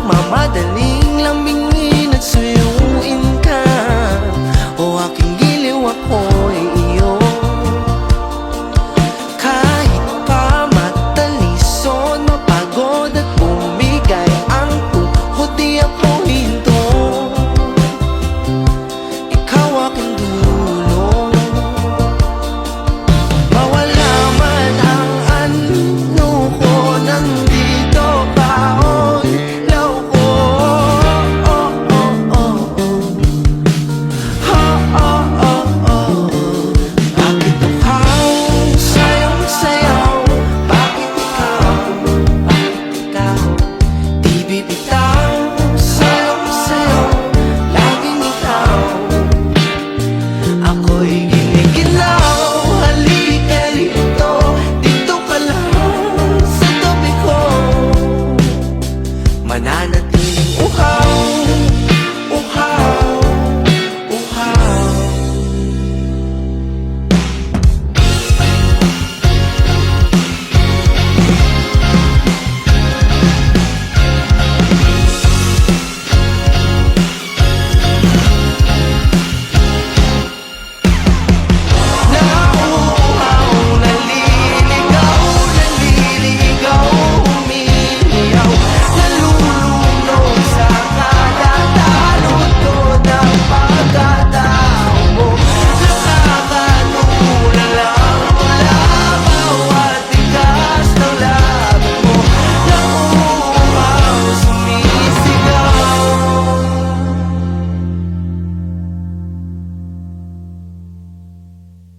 Magmamadaling lambingin at suyuin ka. O aking giliw, ako'y iyo. Kahit pa matalisod, mapagod at bumigay ang tuhod, di ako hinto. Ikaw aking dulo. Mawala man ang ano ko, nandito pa o ilaw ko. Oh, oh, oh, oh. Oh, oh, oh, oh. Bakit uhaw sayong sayaw? Bakit ikaw di bibitaw? Sayong sayaw, laging ikaw. Ako'y giniginaw, halika rito. Dito ka lang sa tabi ko. Mananatiling uhaw, uhaw, uhaw. Nauuhaw, naliligaw, naliligaw, umiiyaw, nalulunod sa kadatalutod ng pagkatao mo. Nakakatulala mula bawat tigas ng labi mo. Nauuhaw, sumisigaw.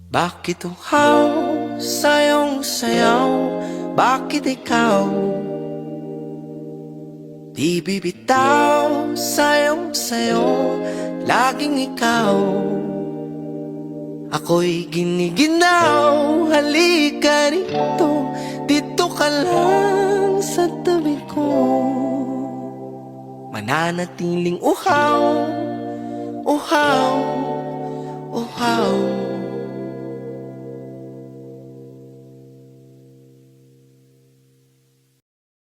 Bakit uhaw sayong sayaw? Bakit ikaw di bibitaw? Sayong sayo, laging ikaw. Ako'y giniginaw, halika rito. Dito ka lang sa tabi ko. Mananatiling uhaw, uhaw, uhaw.